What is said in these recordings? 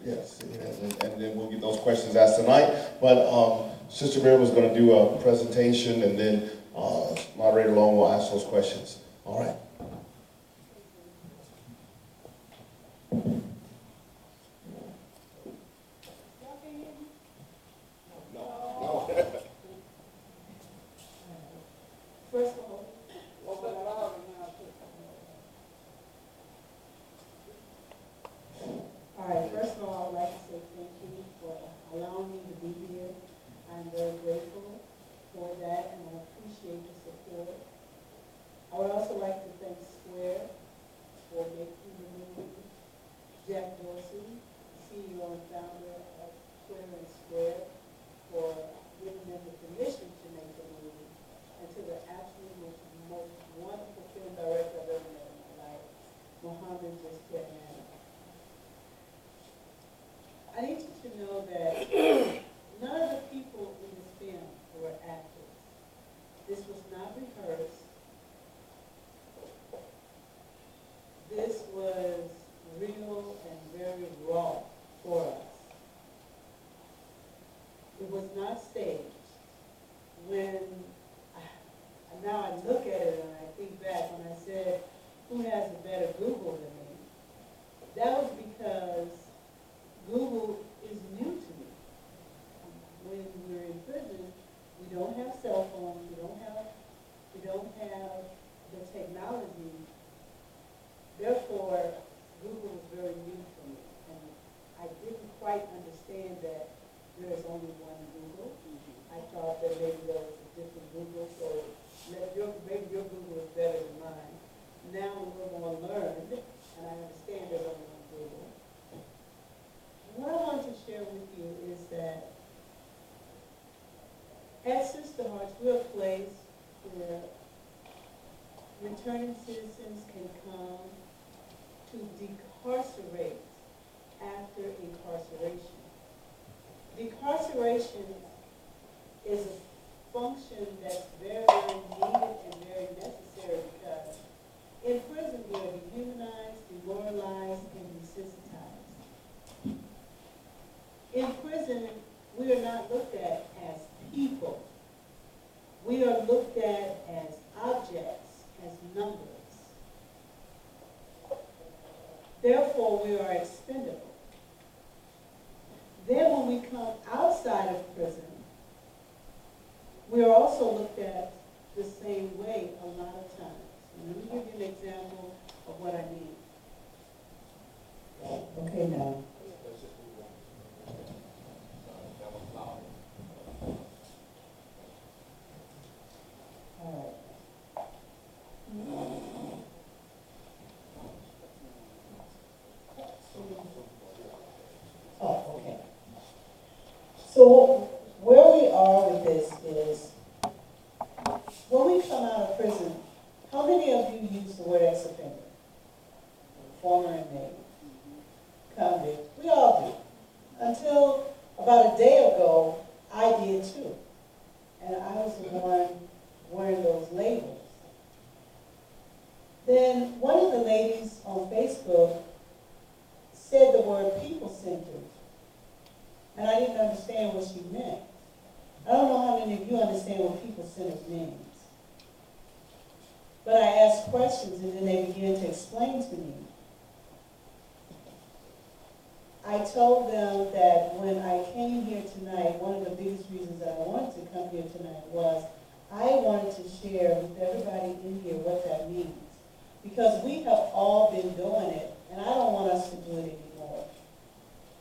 Yes, and then we'll get those questions asked tonight. But Sister Bear was going to do a presentation, and then Moderator Long will ask those questions. All right. First of all, first of all, I would like to say thank you for allowing me to be here. I'm very grateful for that, and I appreciate the support. I would also like to thank Square for making the movie, Jack Dorsey, CEO and founder of Twitter and Square, for giving them the permission to make the movie, and to the absolute most wonderful film director I've ever met in my life, Mohammed Justinian. I need you to know that none of the people in this film were actors. This was not rehearsed. This was real and very raw for us. It was not staged. Now I look at it and I think back when I said, who has a better Google than me? That was because Google is new to me. When we're in prison, we don't have cell phones, we don't have the technology. Therefore, Google was very new for me. And I didn't quite understand that there is only one Google. I thought that maybe there was a different Google, so maybe your Google is better than mine. Now I'm a little more learned, and I understand there's only one Google. What I want to share with you is that at Sister Hearts, we're a place where returning citizens can come to decarcerate after incarceration. Decarceration is a function that's very, very needed and very necessary because in prison we are dehumanized, demoralized, and desensitized. In prison, we are not looked at as people. We are looked at as objects, as numbers. Therefore, we are expendable. Then when we come outside of prison, we are also looked at the same way a lot of times. And let me give you an example of what I mean. Okay, now. Oh, okay. So where we are with this is, when we come out of prison, how many of you use the word ex-offender? Former inmate, convict. We all do. Until about a day ago, I did too. And I was the one wearing those labels. Then one of the ladies on Facebook said the word people-centered. And I didn't understand what she meant. I don't know how many of you understand what people-centered means. But I asked questions and then they began to explain to me. I told them that when I came here tonight, one of the biggest reasons that I wanted to come here tonight was I wanted to share with everybody in here what that means. Because we have all been doing it, and I don't want us to do it anymore.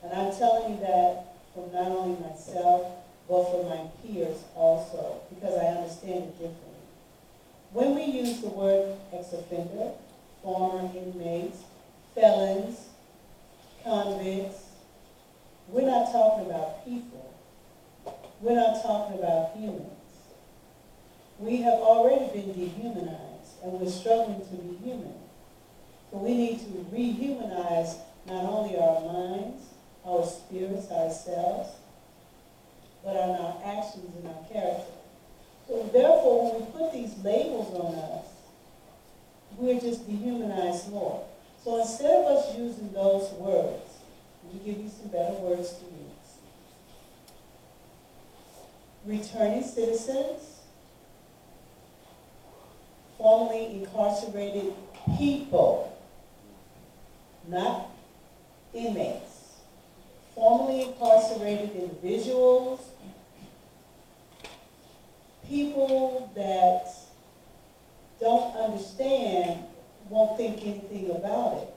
And I'm telling you that from not only myself, but from my peers also, because I understand it differently. When we use the word ex-offender, former inmates, felons, convicts, we're not talking about people. We're not talking about humans. We have already been dehumanized, and we're struggling to be human. So we need to rehumanize not only our minds, our spirits, ourselves, but on our actions and our character. So therefore, when we put these labels on us, we're just dehumanized more. So instead of us using those words, me give you some better words to use. Returning citizens, formerly incarcerated people, not inmates, formerly incarcerated individuals, people that don't understand, won't think anything about it.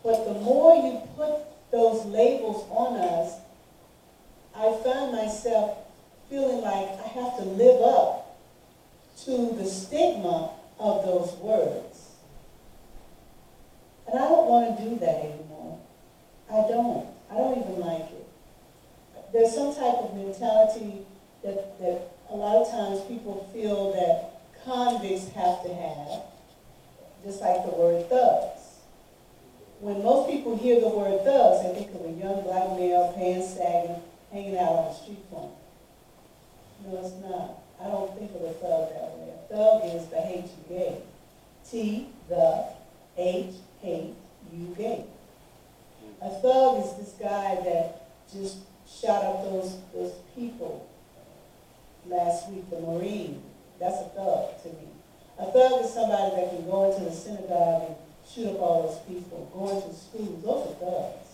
But the more you put those labels on us, I find myself feeling like I have to live up to the stigma of those words. And I don't want to do that anymore. I don't even like it. There's some type of mentality that a lot of times people feel that convicts have to have, just like the word thugs. When most people hear the word thugs, they think of a young black male, pants sagging, hanging out on the street corner. No, it's not. I don't think of a thug that way. A thug is the hate you gave. T, the, H, hate, you gave. A thug is this guy that just shot up those people last week, the Marine. That's a thug to me. A thug is somebody that can go into the synagogue and shoot up all those people, go into schools. Those are thugs.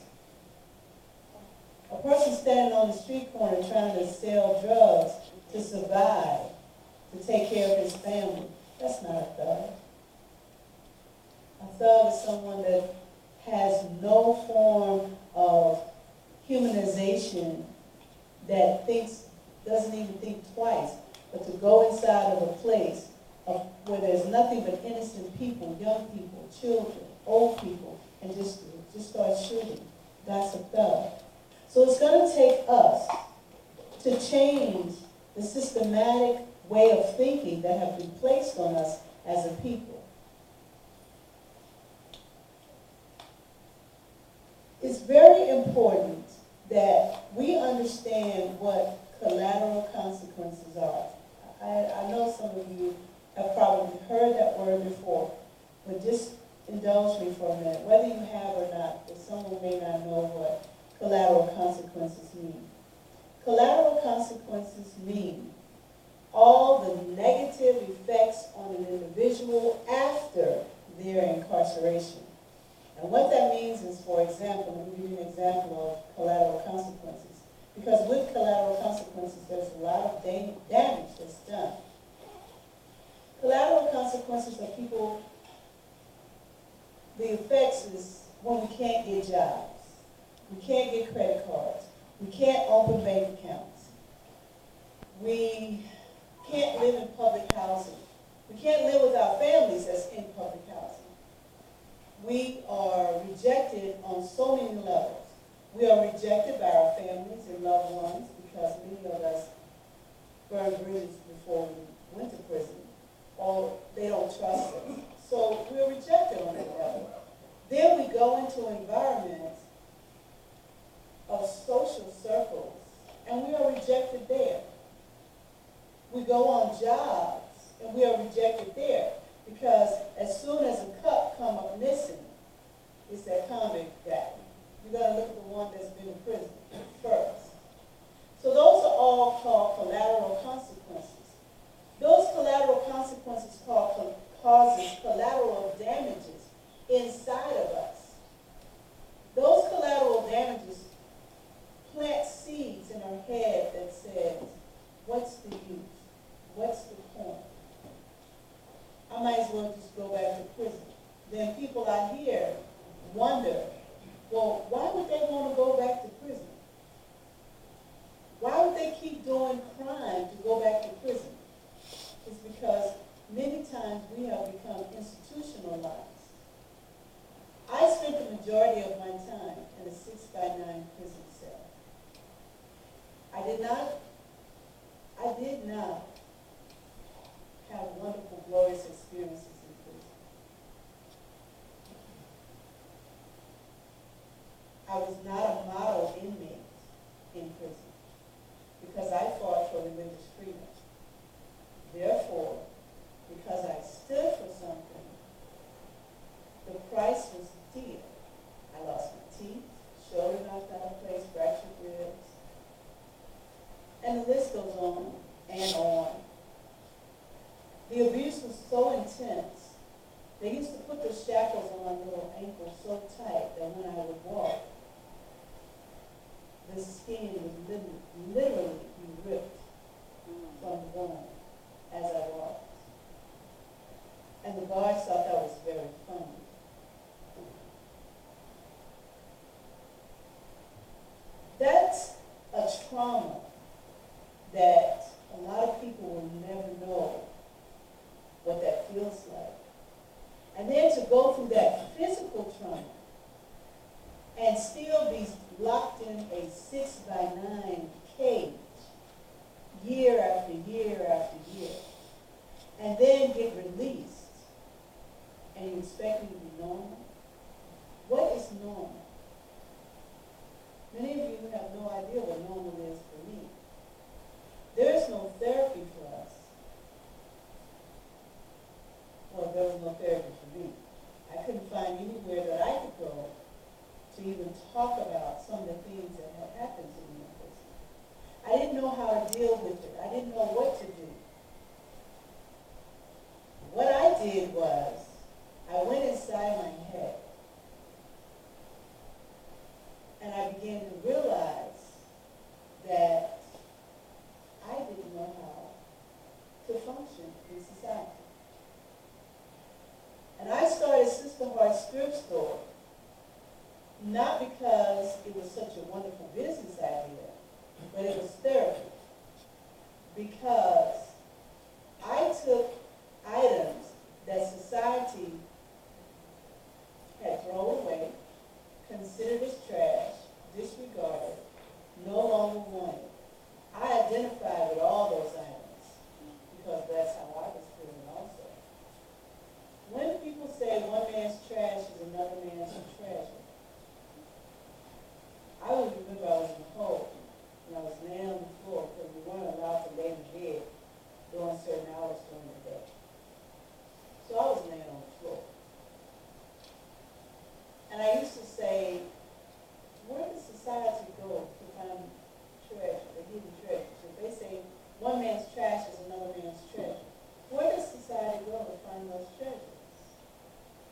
A person standing on the street corner trying to sell drugs to survive, to take care of his family, that's not a thug. A thug is someone that has no form of humanization, that doesn't even think twice, but to go inside of a place where there's nothing but innocent people, young people, children, old people, and just start shooting. That's a thug. So it's going to take us to change the systematic way of thinking that have been placed on us as a people. It's very important that we understand what collateral consequences are. I know some of you have probably heard that word before, but just indulge me for a minute. Whether you have or not, because someone may not know what collateral consequences mean. Collateral consequences mean all the negative effects on an individual after their incarceration. And what that means is, for example, let me give you an example of collateral consequences. Because with collateral consequences, there's a lot of damage that's done. Collateral consequences are people, the effects is when we can't get jobs, we can't get credit cards, we can't open bank accounts, we can't live in public housing, we can't live with our families that's in public housing. We are rejected on so many levels. We are rejected by our families and loved ones because many of us burned bridges before we went to prison, or they don't trust us. So we're rejected on that level. Then we go into environments of social circles, and we are rejected there. We go on jobs, and we are rejected there, because as soon as a cup come up missing, it's that convict guy. You're going to look at the one that's been in prison first. So those are all called collateral consequences. Those collateral consequences causes collateral damages inside of us. Those collateral damages plant seeds in our head that says, what's the use? What's the point? I might as well just go back to prison. Then people out here wonder, well, why would they want to go back to prison? Why would they keep doing crime to go back to prison? It's because many times we have become institutionalized. I spent the majority of my time in a 6x9 prison cell. I did not have wonderful, glorious experiences in prison. I was not a model inmate in prison because I fought for religious freedom. Therefore, because I stood for something, the price was dear. I lost my teeth, shoulder knocked 6x9 cage, year after year after year, and then get released, and you expect me to be normal? What is normal? Many of you have no idea what normal is for me. There is no therapy for us. Well, there was no therapy for me. I couldn't find anywhere that I could go to even talk about some of the things that had happened to me in prison. I didn't know how to deal with it. I didn't know what to do. What I did was, I went inside my head, and I began to realize that I didn't know how to function in society. And I started Sister Hart's thrift store, not because it was such a wonderful business idea, but it was therapy. Because I took items that society had thrown away, considered as trash, disregarded, no longer wanted. I identified with all those items because that's how I was feeling also. When people say one man's trash is another man's treasure, I would remember I was in the hole and I was laying on the floor because we weren't allowed to lay in bed during certain hours during the day. So I was laying on the floor. And I used to say, where does society go to find treasure, the hidden treasures? If they say one man's trash is another man's treasure, where does society go to find those treasures?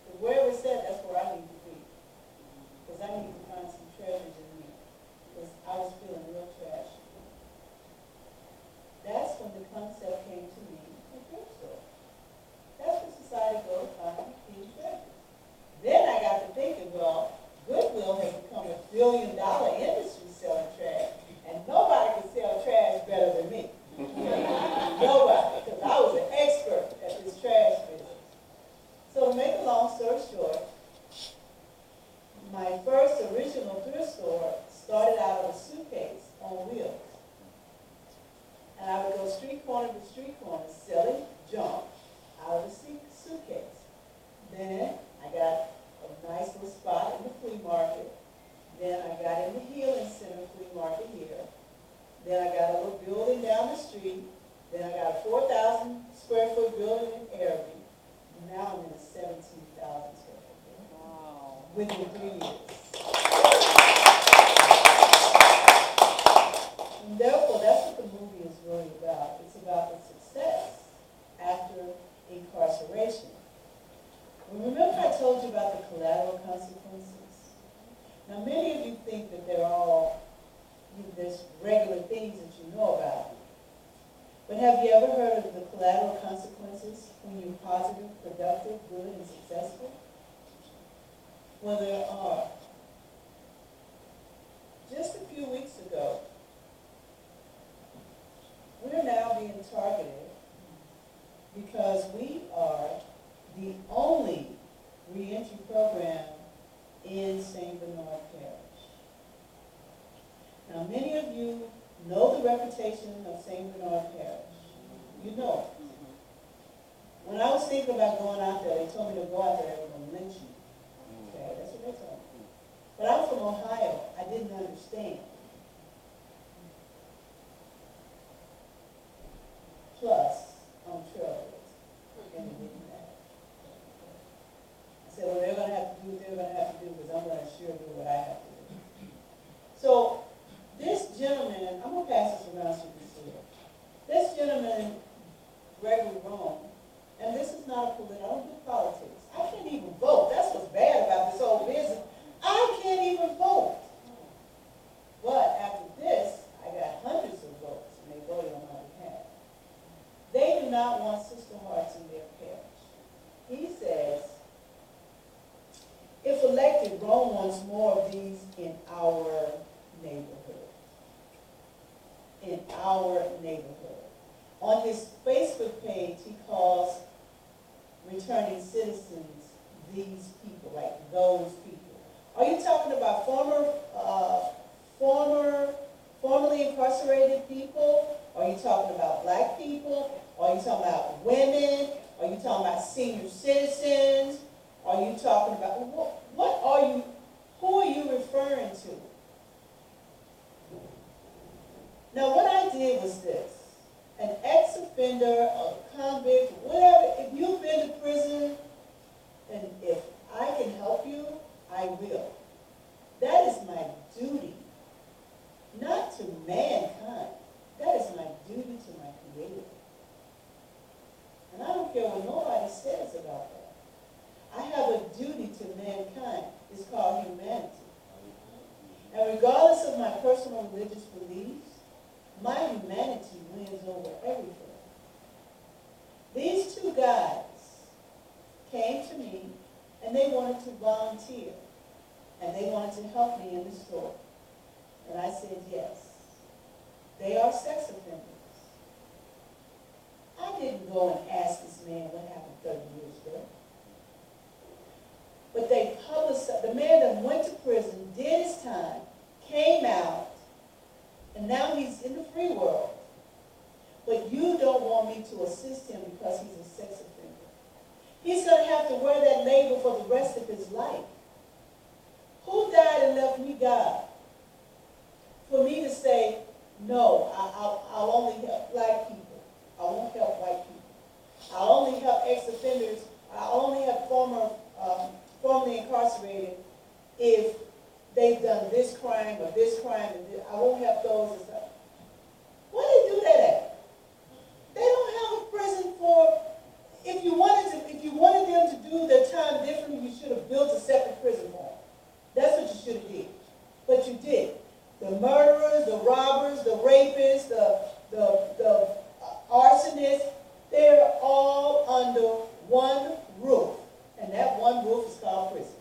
But wherever it's at, that's where I need to be. Because I need to find some treasures in me. Because I was feeling real trashy. That's when the concept came to me in thrift store. That's where society goes to find hidden treasures. Then I got to thinking, well, Goodwill has become a $1 billion industry selling trash, and nobody can sell trash better than me. Nobody, because I was an expert at this trash business. So to make a long story short, my first original thrift store started out of a suitcase on wheels. And I would go street corner to street corner selling junk out of the suitcase. Then I got a nice little spot in the flea market. Then I got in the Healing Center flea market here. Then I got a little building down the street. Then I got a 4,000 square foot building in Airby. Now I'm in a 17,000 square foot building. Wow. Within 3 years. And therefore, that's what the movie is really about. It's about the success after incarceration. Remember I told you about the collateral consequences? Now many of you think that they're all, there's regular things that you know about. But have you ever heard of the collateral consequences when you're positive, productive, good, and successful? Well, there are. Just a few weeks ago, we're now being targeted because we are the only reentry program in St. Bernard Parish. Now, many of you know the reputation of St. Bernard Parish. You know it. When I was thinking about going out there, they told me to go out there, they were going to lynch me. Okay, that's what they told me. But I'm from Ohio. I didn't understand. Plus, I'm trailblazing. And it didn't matter. I said, well, they're going to have to do what they're going to have to do because I'm going to sure do what I have to do. So, this gentleman, I'm going to pass this around so you can see it. This gentleman, Gregory Rome, and this is not a political, I don't do politics. I can't even vote. That's what's bad about this whole business. I can't even vote. But after this, I got hundreds of votes, and they voted on my behalf. They do not want Sister Harts in their parish. He says, if elected, Rome wants more of these in our neighborhood. In our neighborhood. On his Facebook page, he calls returning citizens these people, like those people. Are you talking about former you talking about black people? Are you talking about women? Are you talking about senior citizens? Are you talking about, what are you, who are you referring to? Now, what I did was this. An ex-offender, a convict, whatever, if you've been to prison, and if I can help you, I will. That is my duty, not to mankind. That is my duty to my Creator. And I don't care what nobody says about that. I have a duty to mankind. It's called humanity. And regardless of my personal religious beliefs, my humanity wins over everything. These two guys came to me and they wanted to volunteer. And they wanted to help me in the store. And I said yes. They are sex offenders. I didn't go and ask this man what happened 30 years ago. But they publicized, the man that went to prison, did his time, came out, and now he's in the free world. But you don't want me to assist him because he's a sex offender. He's going to have to wear that label for the rest of his life. Who died and left me God? For me to say, no, I'll only help black people. I won't help white people. I'll only help ex-offenders. I'll only help formerly incarcerated if they've done this crime or this crime. And this. I won't help those and stuff. Where do they do that at? They don't have a prison for. If you wanted them to do their time differently, you should have built a separate prison for them. That's what you should have did. But you did. The murderers, the robbers, the rapists, the arsonists, they're all under one roof. And that one roof is called prison.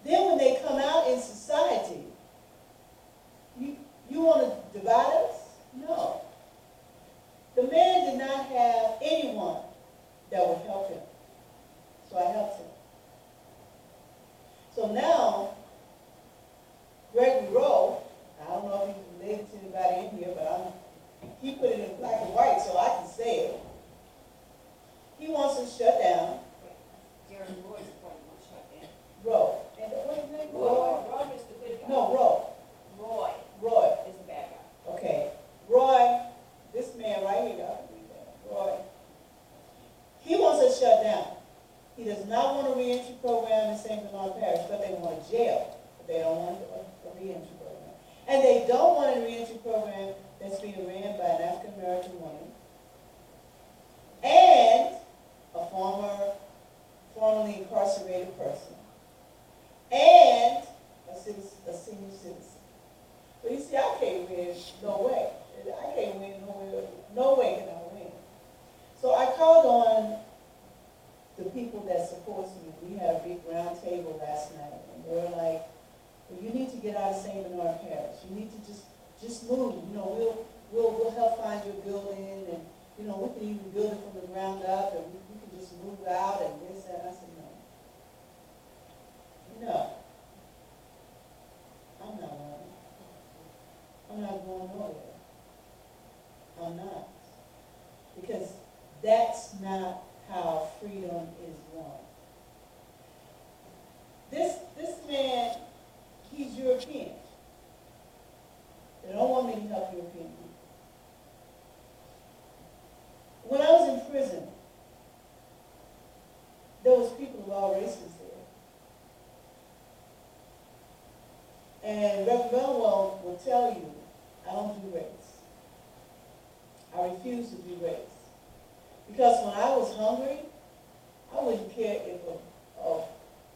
Then when they come out in society, you want to divide us? No. The man did not have anyone that would help him. So I helped him. So now, Gregory Rowe, I don't know if he's related to anybody in here, but he put it in black and white so I can say it. He wants to shut down. Jeremy Roy's the one who shut down. Rowe. And what's his name? Roy is the good guy. No, Rowe. Roy. Is the bad guy. Okay. Roy, this man right here, y'all can read that. Roy. He wants us shut down. He does not want a reentry program in St. Bernard Parish, but they want a jail. But they don't want a reentry program. And they don't want a reentry program that's being ran by an African-American woman and a formerly incarcerated person and a senior citizen. But you see, I can't win no way. I can't win nowhere. No way can I win. So I called on the people that supports me. We had a big round table last night, and they were like, well, you need to get out of St. Bernard Parish. You need to just move. You know, we'll help find your building, and you know, we can even build it from the ground up, and we can just move out and this and that. I said, no, I'm not running. I'm not going nowhere. I'm not, because that's not how freedom is won. This man, he's European. They don't want me to help European people. When I was in prison, there was people of all races there. And Reverend Belwell will tell you, I don't do race. I refuse to do race. Because when I was hungry, I wouldn't care if a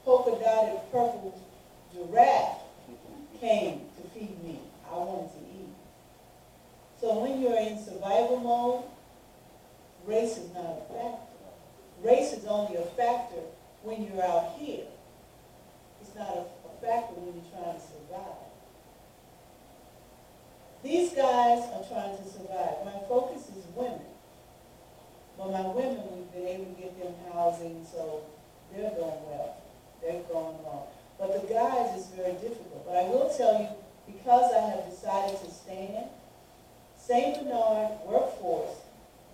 polka-dotted purple giraffe came to feed me. I wanted to eat. So when you're in survival mode, race is not a factor. Race is only a factor when you're out here. It's not a factor when you're trying to survive. These guys are trying to survive. My focus is women. But my women, we've been able to get them housing, so they're doing well. They're going along. But the guys is very difficult. But I will tell you, because I have decided to stand, St. Bernard workforce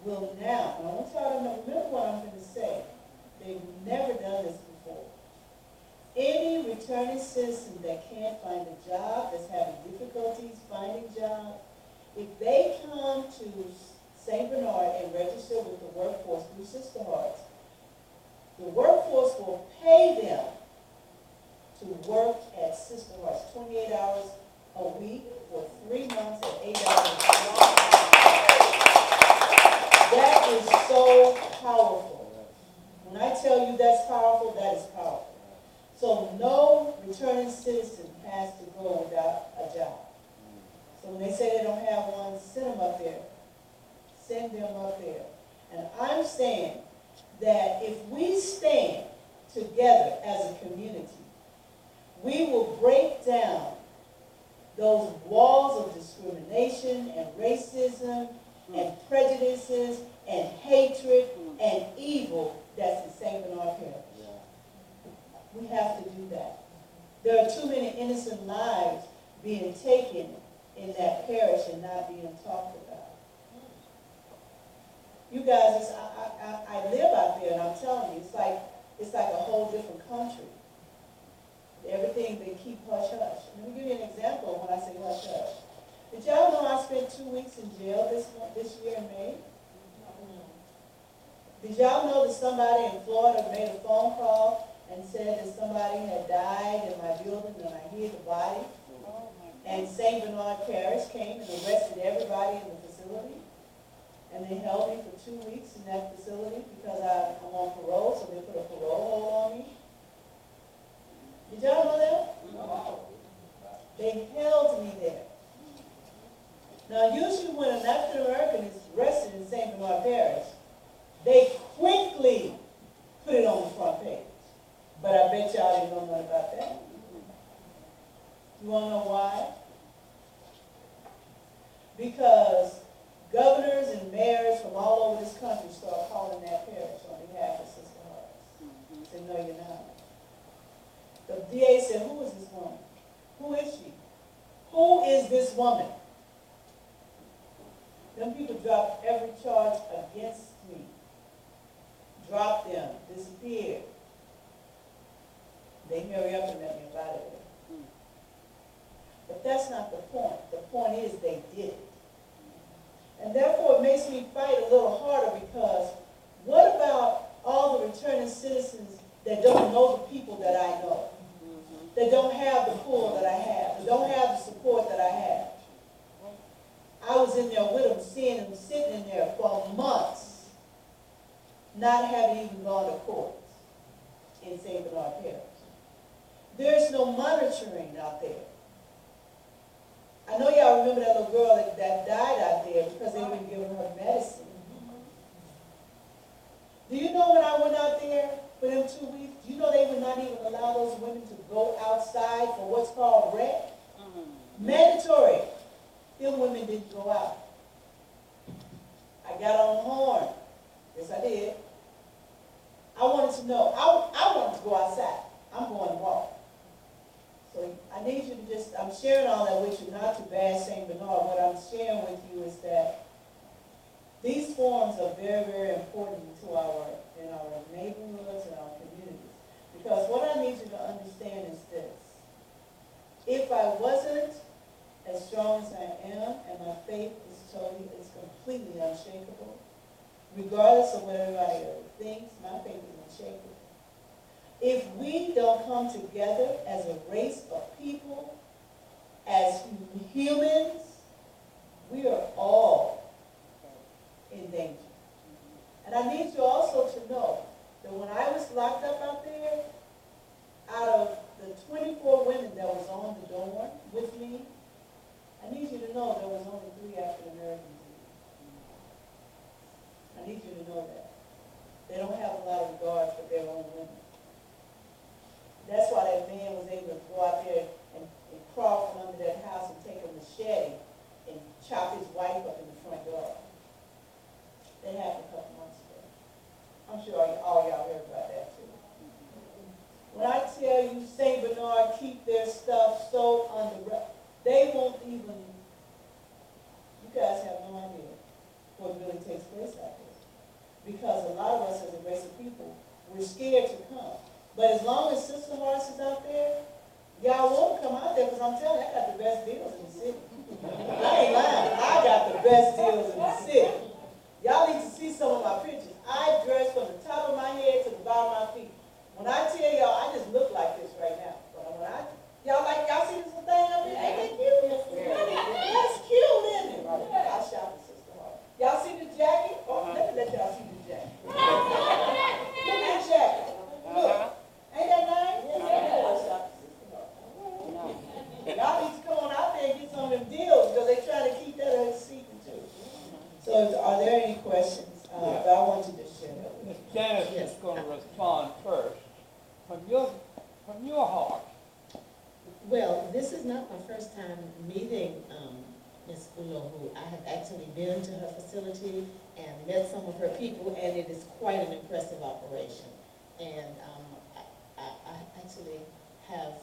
will now, and I want y'all to know, remember what I'm going to say. They've never done this before. Any returning citizen that can't find a job, that's having difficulties finding jobs, if they come to St. Bernard and register with the workforce through Sister Hearts, the workforce will pay them to work at Sister Hearts 28 hours a week for 3 months at $8 an hour. That is so powerful. When I tell you that's powerful, that is powerful. So no returning citizen has to go without a job. So when they say they don't have one, send them up there. Send them up there. And I'm saying that if we stand together as a community, we will break down those walls of discrimination and racism and prejudices and hatred and evil that's in St. Bernard Parish. We have to do that. There are too many innocent lives being taken in that parish and not being talked about. You guys, I live out there, and I'm telling you, it's like a whole different country. Everything they keep hush hush. Let me give you an example of when I say hush hush. Did y'all know I spent 2 weeks in jail this year in May? Did y'all know that somebody in Florida made a phone call and said that somebody had died in my building and I hid the body? And St. Bernard Parish came and arrested everybody in the facility. And they held me for 2 weeks in that facility because I'm on parole, so they put a parole hold on me. Did y'all know that? No. They held me there. Now, usually when an African American is arrested in St. Bernard Parish, they quickly put it on the front page. But I bet y'all didn't know nothing about that. You want to know why? Because governors and mayors from all over this country start calling that parish on behalf of Sister Hearts. Said, no, you're not. The DA said, who is this woman? Who is she? Who is this woman? Them people dropped every charge against me. Dropped them, disappeared. They hurry up and let me out of there. But that's not the point. The point is they did it. And therefore it makes me fight a little harder because what about all the returning citizens that don't know the people that I know? That don't have the pull that I have, that don't have the support that I have. I was in there with them, seeing them sitting in there for months, not having even gone to court in St. Bernard Parish. There's no monitoring out there. I know y'all remember that little girl that died out there because they wouldn't give her medicine. Do you know when I went out there for them 2 weeks, do you know they would not even allow those women to go outside for what's called rec? Mandatory. Them women didn't go out. I got on the horn. Yes, I did. I wanted to know. I wanted to go outside. I'm going to walk. So I need you to just, I'm sharing all that with you, not to bash St. Bernard. What I'm sharing with you is that these forums are very, very important in our neighborhoods and our communities. Because what I need you to understand is this. If I wasn't as strong as I am, and my faith is completely unshakable, regardless of what everybody else thinks, my faith is unshakable. If we don't come together as a race of people, as humans, we are all in danger. And I need you also to know that when I was locked up out there, out of the 24 women that was on the dorm with me, I need you to know there was only 3 African Americans. I need you to know that. They don't have a lot of regard for their own women. That's why that man was able to go out there and crawl from under that house and take a machete and chop his wife up in the front yard. That happened a couple months ago. I'm sure all y'all heard about that too. When I tell you St. Bernard keep their stuff so under wraps, they won't even, you guys have no takes place out there. Because a lot of us as aggressive people, we're scared to come. But as long as Sister Horace is out there, y'all want to come out there, because I'm telling you, I got the best deals in the city. I ain't lying. I got the best deals in the city. Y'all need to see some of my pictures. I dress from the top of my head to the bottom of my feet. When I tell y'all, I just look like this right now. But when y'all see this little thing up here? Ain't that cute? That's cute, isn't it? I shop at Sister Horace. Y'all see the jacket? Oh, let me let y'all see the jacket. Look at the jacket. Look. Ain't that nice? I shop at Sister Horace. Y'all need to come on out there and get some of them deals, because they try to keep that as a secret too. So are there any questions? But I want you to share that with me. Ms. Janice is going to respond first. From your heart, Well, this is not my first time meeting Ms. Ulo, who I have actually been to her facility and met some of her people, and it is quite an impressive operation. And I actually have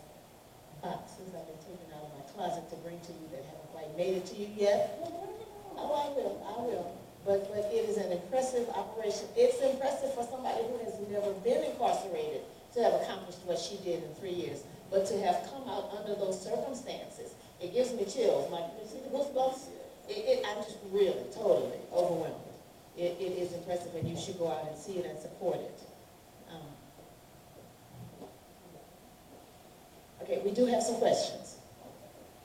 boxes I've been taking out of my closet to bring to you that haven't quite made it to you yet. Oh, I will. But it is an impressive operation. It's impressive for somebody who has never been incarcerated to have accomplished what she did in 3 years. But to have come out under those circumstances, it gives me chills. Like, you see the goosebumps? I'm just really, totally overwhelmed. It is impressive, and you should go out and see it and support it. Okay, we do have some questions.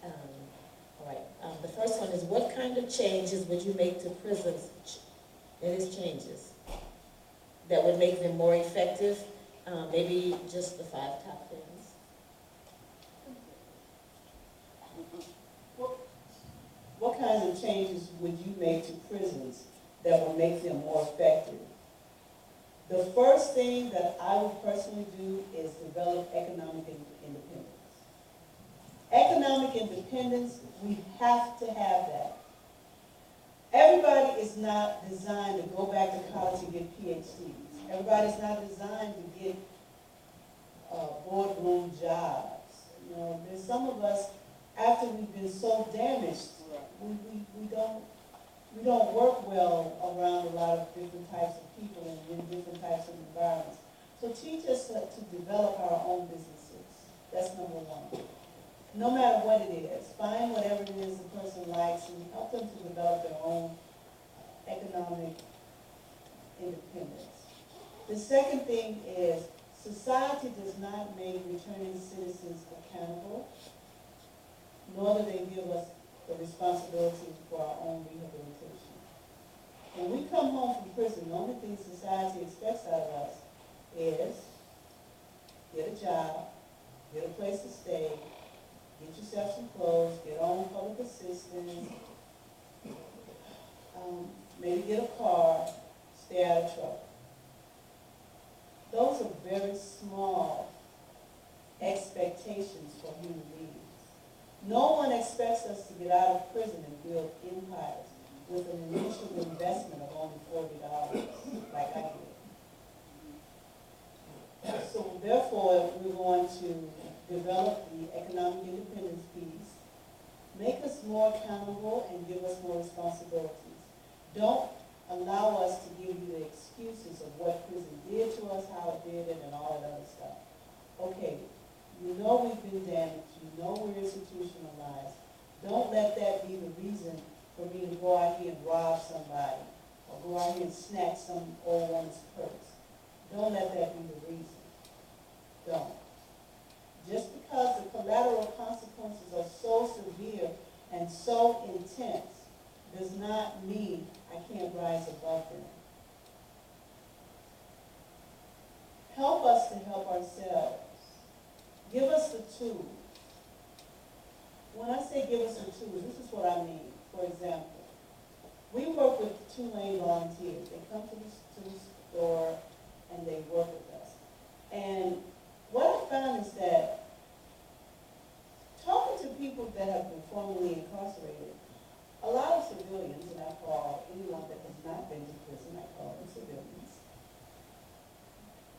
All right, the first one is, what kind of changes would you make to prisons, that is changes, that would make them more effective? Maybe just the 5 top things. What kinds of changes would you make to prisons that would make them more effective? The first thing that I would personally do is develop economic independence. Economic independence, we have to have that. Everybody is not designed to go back to college and get PhDs. Everybody's not designed to get boardroom jobs. You know, there's some of us, after we've been so damaged, we don't work well around a lot of different types of people and in different types of environments. So teach us to develop our own businesses. That's number one. No matter what it is, find whatever it is the person likes and help them to develop their own economic independence. The second thing is, society does not make returning citizens accountable, nor do they give us the responsibility for our own rehabilitation. When we come home from prison, the only thing society expects out of us is get a job, get a place to stay, get yourself some clothes, get on public assistance, maybe get a car, stay out of trouble. Those are very small expectations for human beings. No one expects us to get out of prison and build empires with an initial investment of only $40, like I did. So therefore, we're going to develop the economic independence piece, make us more accountable and give us more responsibilities. Don't allow us to give you the excuses of what prison did to us, how it did it, and all that other stuff. Okay, you know we've been damaged, you know we're institutionalized. Don't let that be the reason for me to go out here and rob somebody, or go out here and snatch some old woman's purse. Don't let that be the reason. Don't. Just because the collateral consequences are so severe and so intense does not mean I can't rise above them. Help us to help ourselves. Give us the tools. When I say give us the tools, this is what I mean. For example, we work with Tulane volunteers. They come to the store and they work with us. And what I found is that talking to people that have been formerly incarcerated, a lot of civilians, and I call anyone that has not been to prison, I call them civilians,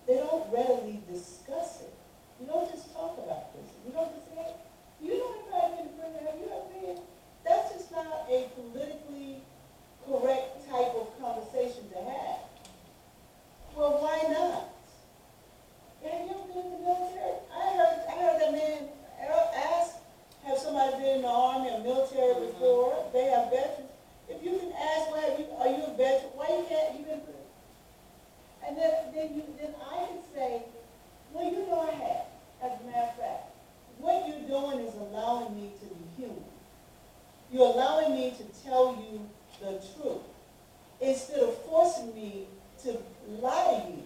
they don't readily discuss it. You don't just talk about prison. You don't just say, you know anybody in prison, have you ever been? That's just not a politically correct type of conversation. work, they have veterans. If you can ask, well, are you a veteran? Why you can't, you been through? And then I can say, well, you know I have, as a matter of fact. What you're doing is allowing me to be human. You're allowing me to tell you the truth instead of forcing me to lie to you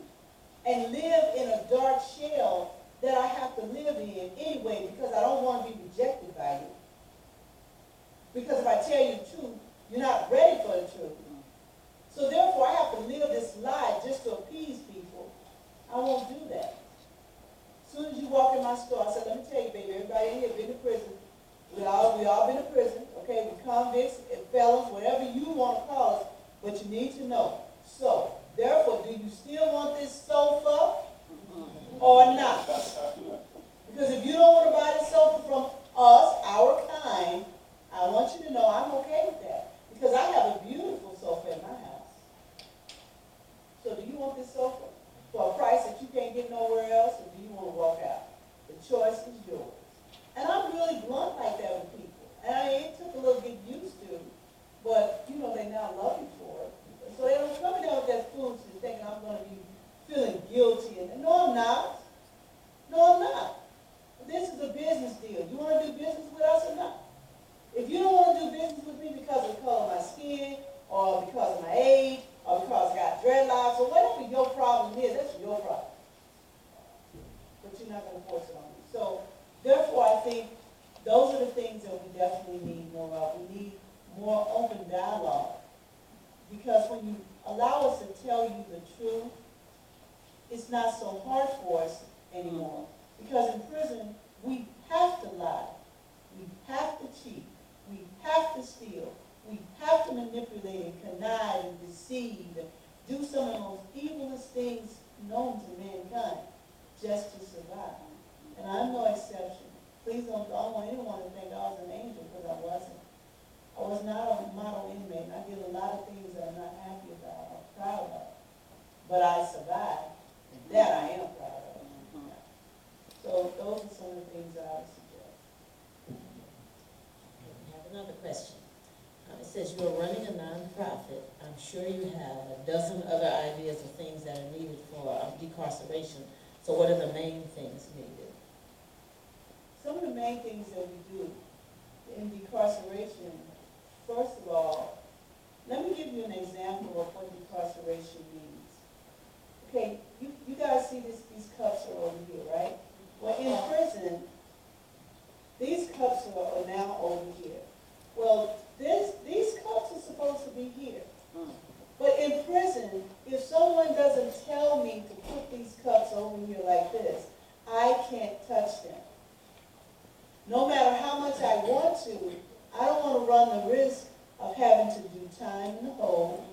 and live in a dark shell that I have to live in anyway because I don't want to be rejected by you. Because if I tell you the truth, you're not ready for the truth. So therefore, I have to live this lie just to appease people. I won't do that. As soon as you walk in my store, I said, let me tell you, baby, everybody in here been to prison. We all been to prison, okay? We convicts, felons, whatever you want to call us, but you need to know. So, therefore, do you still want this sofa or not? Because if you don't want to buy the sofa from us, our kind, I want you to know I'm okay with that. Because I have a beautiful sofa in my house. So do you want this sofa for a price that you can't get nowhere else, or do you want to walk out? The choice is yours. And I'm really blunt like that with people. And it took a little getting used to, but, you know, they now love me for it. So they don't come down with that foolishness thinking I'm going to be feeling guilty. And no, I'm not. No, I'm not. This is a business deal. You want to do business with us or not? If you don't want to do business with me because of the color of my skin, or because of my age, or because I got dreadlocks, or whatever your problem is, that's your problem. But you're not going to force it on me. So, therefore, I think those are the things that we definitely need more of. We need more open dialogue. Because when you allow us to tell you the truth, it's not so hard for us anymore. Because in prison, we have to lie. We have to cheat. We have to steal. We have to manipulate and connive and deceive and do some of the most evilest things known to mankind just to survive. And I'm no exception. Please don't want anyone to think I was an angel, because I wasn't. I was not a model inmate, and I did a lot of things that I'm not happy about or proud of. But I survived. That I am proud of. So those are some of the things that I would suggest. I have another question. It says you're running a nonprofit. I'm sure you have a dozen other ideas of things that are needed for decarceration. So what are the main things needed? Some of the main things that we do in decarceration, first of all, let me give you an example of what decarceration means. Okay, you guys see these cups are over here, right? Well, in prison, these cups are now over here. Well, these cups are supposed to be here. But in prison, if someone doesn't tell me to put these cups over here like this, I can't touch them. No matter how much I want to, I don't want to run the risk of having to do time in the hole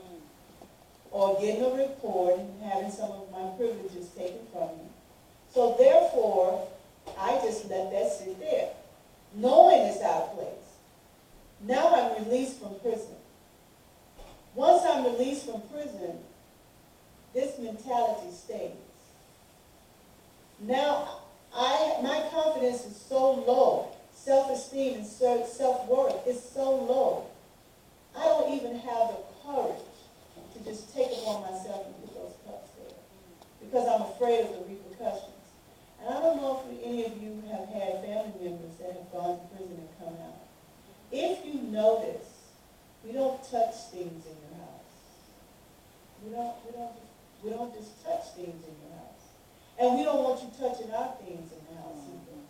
or getting a report and having some of my privileges taken from me. So therefore, I just let that sit there, knowing it's out of place. Now I'm released from prison. Once I'm released from prison, this mentality stays. Now, my confidence is so low. Self-esteem and self-worth is so low. I don't even have the courage to just take upon myself and put those cups there because I'm afraid of the repercussions. And I don't know if any of you have had family members that have gone to prison and come out. If you notice, we don't touch things in your house. We don't just touch things in your house. And we don't want you touching our things in the house either.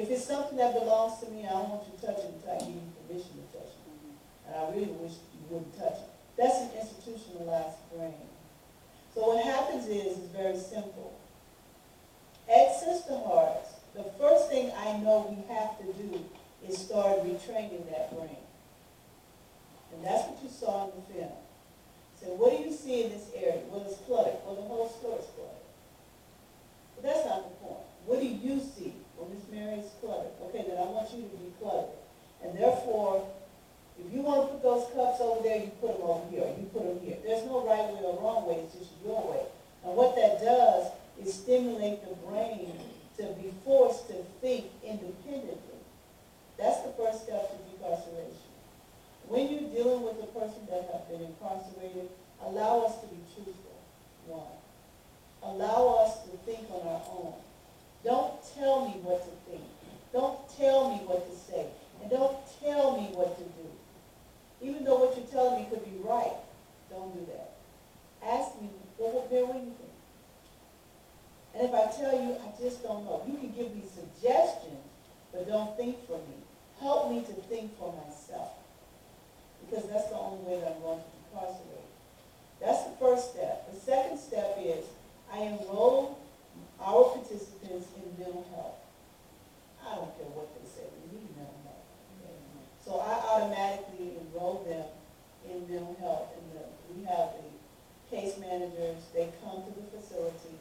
If it's something that belongs to me, I don't want you touching it until I give you permission to touch it. And I really wish you wouldn't touch it. That's an institutionalized brain. So what happens is very simple. At Sister Hearts, the first thing I know we have to do is start retraining that brain. And that's what you saw in the film. So what do you see in this area? Well, it's cluttered. Well, the whole store is cluttered. But that's not the point. What do you see? Well, Miss Mary is cluttered. Okay, then I want you to be cluttered. And therefore, if you want to put those cups over there, you put them over here. You put them here. There's no right way or wrong way. It's just your way. And what that does is stimulate the brain to be forced to think independently. That's the first step to decarceration. been incarcerated, allow us to be truthful, one. Allow us to think on our own. Don't tell me what to think. Don't tell me what to say. And don't tell me what to do. Even though what you're telling me could be right, don't do that. Ask me, well, Bill, what do you think? And if I tell you, I just don't know. You can give me suggestions, but don't think for me. Help me to think for myself. Because that's the only way that I'm going to be incarcerated. That's the first step. The second step is I enroll our participants in mental health. I don't care what they say, we need mental health. So I automatically enroll them in mental health. And we have the case managers, they come to the facility,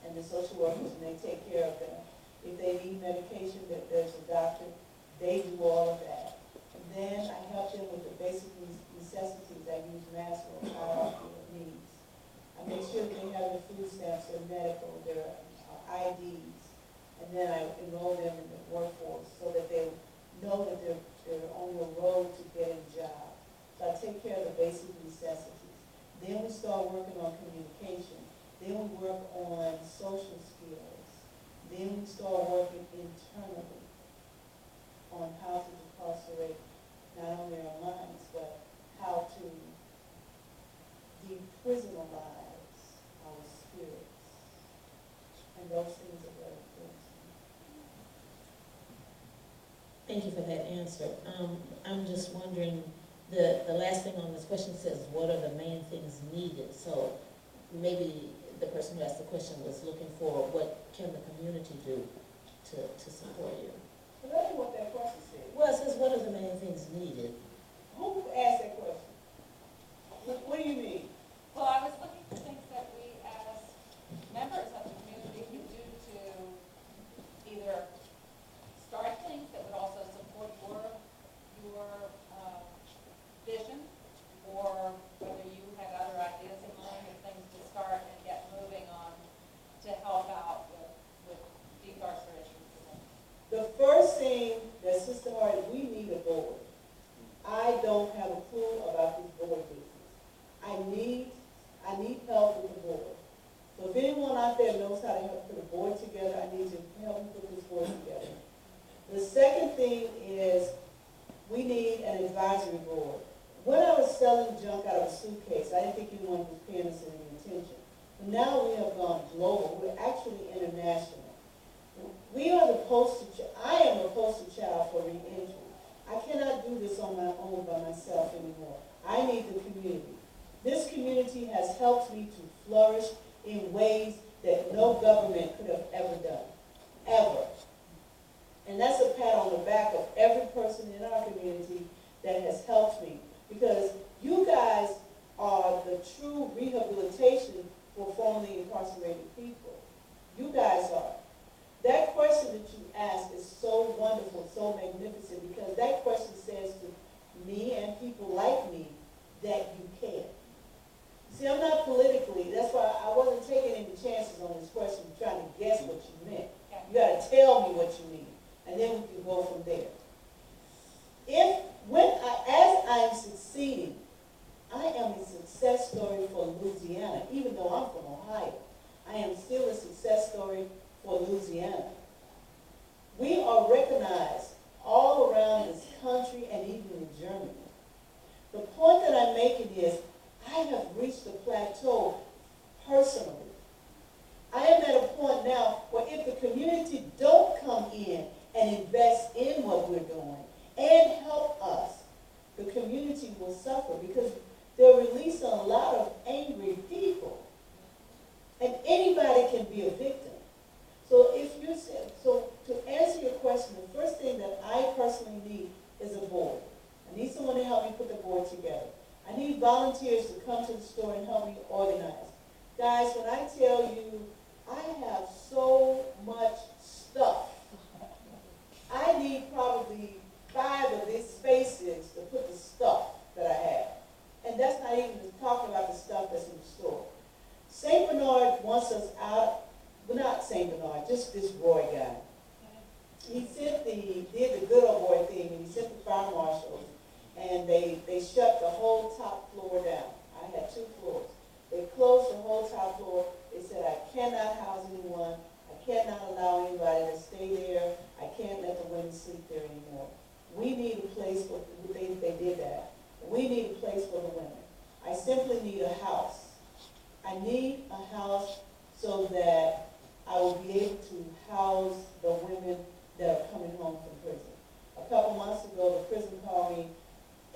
and the social workers, and they take care of them. If they need medication, there's a doctor, they do all of that. And then I help them with the basic necessities. I use Maslow's hierarchy of needs. I make sure that they have their food stamps, their medical, their IDs, and then I enroll them in the workforce so that they know that they're on the road to getting a job. So I take care of the basic necessities. Then we start working on communication. Then we work on social skills. Then we start working internally on how to incarcerate not only our minds, but how to deprisionalize our spirits. And those things are very important. Thank you for that answer. I'm just wondering, the last thing on this question says, what are the main things needed? So maybe the person who asked the question was looking for what can the community do to support you? So that's what that question said. Well, it says, what are the main things needed? Who asked that question? What do you mean? Well, I was looking for things that we as members of the community could do to either start things that would also support your vision, or whether you had other ideas in mind of things to start and get moving on to help out with decarceration. The first thing that Sister Hart, we need a board. I don't have a clue about this board business. I need help with the board. So if anyone out there knows how to help put a board together, I need you to help me put this board together. The second thing is we need an advisory board. When I was selling junk out of a suitcase, I didn't think anyone was paying us any attention. But now we have gone global. We're actually international. We are the poster child. I am the poster child for reentry. I cannot do this on my own by myself anymore. I need the community. This community has helped me to flourish in ways that no government could have ever done. Ever. And that's a pat on the back of every person in our community that has helped me. Because you guys are the true rehabilitation for formerly incarcerated people. You guys are. That question that you asked is so wonderful, so magnificent, because that question says to me and people like me that you care. See, I'm not politically, that's why I wasn't taking any chances on this question, trying to guess what you meant. You got to tell me what you mean, and then we can go from there. As I'm succeeding, I am a success story for Louisiana, even though I'm from Ohio. I am still a success story for Louisiana. We are recognized all around this country and even in Germany. The point that I'm making is I have reached a plateau personally. I am at a point now where if the community don't come in and invest in what we're doing and help us, the community will suffer because they're releasing a lot of angry people. And anybody can be a victim. So to answer your question, the first thing that I personally need is a board. I need someone to help me put the board together. I need volunteers to come to the store and help me organize. Guys, when I tell you I have so much stuff, I need probably 5 of these spaces to put the stuff that I have. And that's not even talking about the stuff that's in the store. St. Bernard wants us out, well, not St. Bernard, just this Roy guy. He did the good old boy thing, and he sent the fire marshals, and and they shut the whole top floor down. I had 2 floors. They closed the whole top floor. They said, I cannot house anyone. I cannot allow anybody to stay there. I can't let the women sleep there anymore. We need a place for, they did that. We need a place for the women. I simply need a house. I need a house so that I will be able to house the women that are coming home from prison. A couple months ago, the prison called me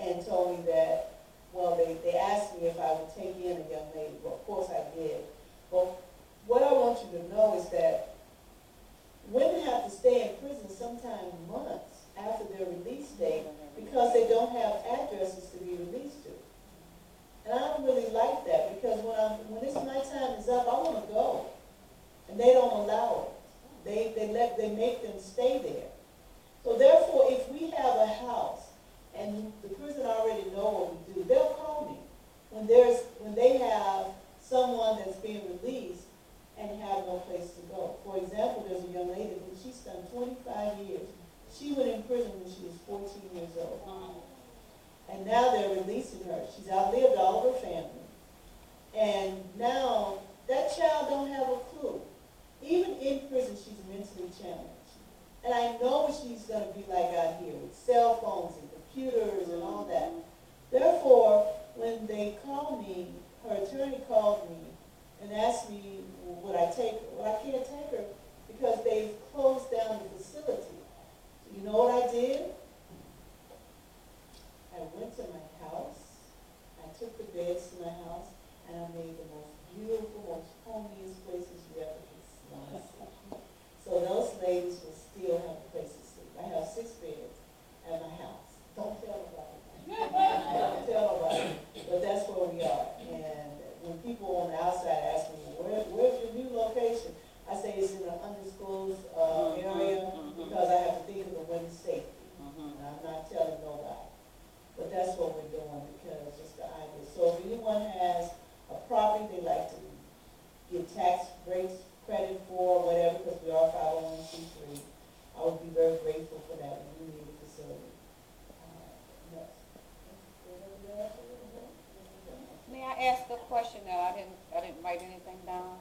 and told me that, well, they asked me if I would take in a young lady. Well, of course I did. But what I want you to know is that women have to stay in prison sometimes months after their release date because they don't have addresses to be released to. And I don't really like that because when it's my time is up, I want to go. And they don't allow it. They make them stay there. So therefore, if we have a house and the prison already know what we do, they'll call me when they have someone that's being released and have no place to go. For example, there's a young lady who she's done 25 years. She went in prison when she was 14 years old. And now they're releasing her. She's outlived all of her family. And now that child don't have a clue. Even in prison, she's mentally challenged. And I know what she's going to be like out here with cell phones and computers and all that. Therefore, when they called me, her attorney called me and asked me, would I take her? Well, I can't take her because they've closed down the facility. So you know what I did? I went to my house, I took the beds to my house, and I made the most beautiful, most homeliest places you ever want to see. So those ladies will still have a place to sleep. I have 6 beds at my house. Don't tell nobody. Don't tell nobody. But that's where we are. And when people on the outside ask me, where's your new location? I say it's in an undisclosed area because I have to think of the women's safety. And I'm not telling nobody. But that's what we're doing because it's the idea. So if anyone has a property they like to get tax breaks, credit for, whatever, because we are 501c3, I would be very grateful for that if you need a facility. Yes. May I ask a question now? I didn't write anything down.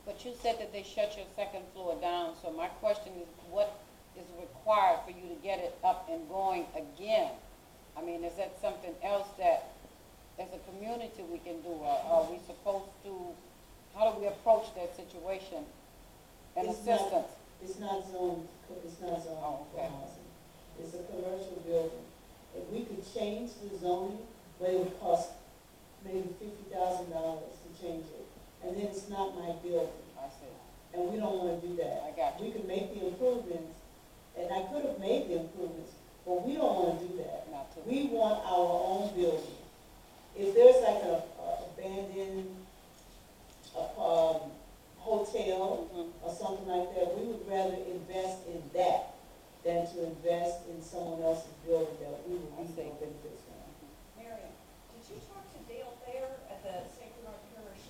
But you said that they shut your second floor down, so my question is, what is required for you to get it up and going again? I mean, is that something else that, as a community, we can do? Or are we supposed to, how do we approach that situation and assistance? It's not zoned for housing. It's a commercial building. If we could change the zoning, but it would cost maybe $50,000 to change it. And then it's not my building. I see. And we don't want to do that. I got you. We could make the improvements, and I could have made the improvements, but we don't want to do that. Not to. We want our own building. If there's like a abandoned hotel or something like that, we would rather invest in that than to invest in someone else's building that we would reap no benefits from. Marion, did you talk to Dale Thayer at the St. Bernard Parish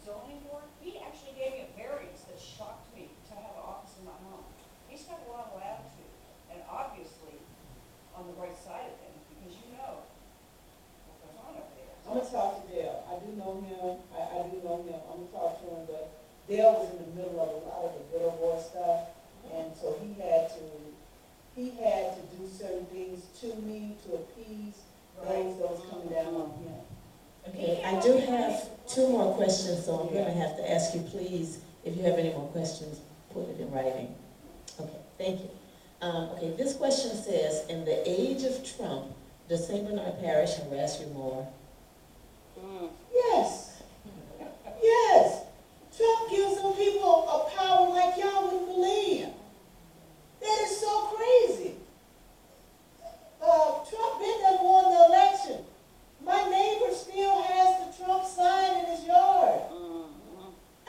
zoning board? He actually gave me a variance that shocked me to have an office in my home. He's got a lot of latitude, and obviously on the right side of things, because you know what goes on over there. I'm gonna talk to Dale. I do know him. I do know him. I'm gonna talk to him, but Dale was in the middle of a lot of the widow boy stuff, and so he had to do certain things to me to appease those coming down on him. Okay, I do have 2 more questions, so I'm going to have to ask you, please, if you have any more questions, put it in writing. Okay, thank you. Okay, this question says, in the age of Trump, does St. Bernard Parish harass you more? Yes. Yes. Trump gives some people a power like y'all wouldn't believe. That is so crazy. Trump been there won the election. My neighbor still has the Trump sign in his yard.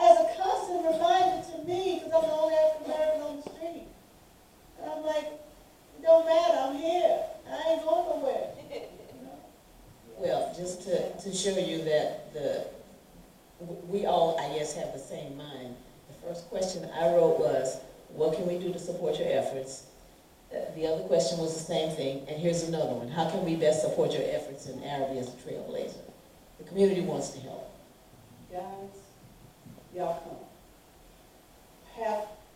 As a constant reminder to me, because I'm the only African American on the street. And I'm like, it don't matter, I'm here. I ain't going nowhere. Well, just to show you that we all, I guess, have the same mind. The first question I wrote was, what can we do to support your efforts? the other question was the same thing, and here's another one. How can we best support your efforts in Arabi as a trailblazer? The community wants to help. Guys, y'all come.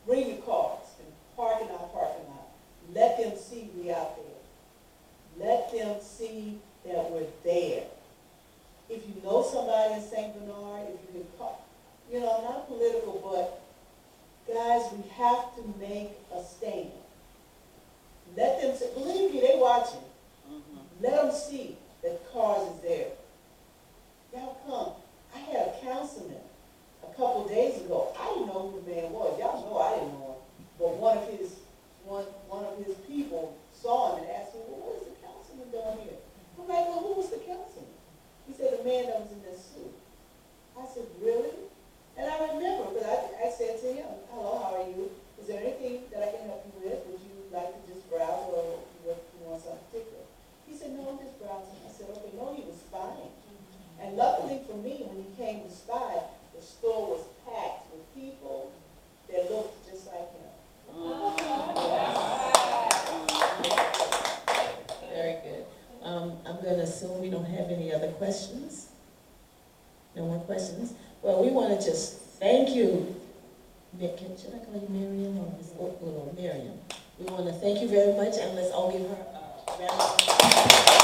Bring your cars and park in our parking lot. Let them see we out there. Let them see that we're there. If you know somebody in St. Bernard, if you can call, not political, but guys, we have to make a stand. Let them see, believe me, they watching. Let them see that cars is there. Y'all come. I had a councilman a couple days ago. I didn't know who the man was. Y'all know I didn't know him. But one of his people saw him and asked him, well, what is the councilman doing here? I'm like, well, who was the councilman? He said, the man that was in that suit. I said, really? And I remember, because I said to him, hello, how are you? Is there anything that I can help you with? Would you like to just browse or you want something particular? He said, no, I'm just browsing. I said, okay, no, he was spying. And luckily for me, when he came to spy, the store was packed with people that looked just like him. Very good. I'm going to assume we don't have any other questions. No more questions. Well, we want to just thank you. Should I call you Miriam or Ms. Miriam? We want to thank you very much, and let's all give her a round of applause.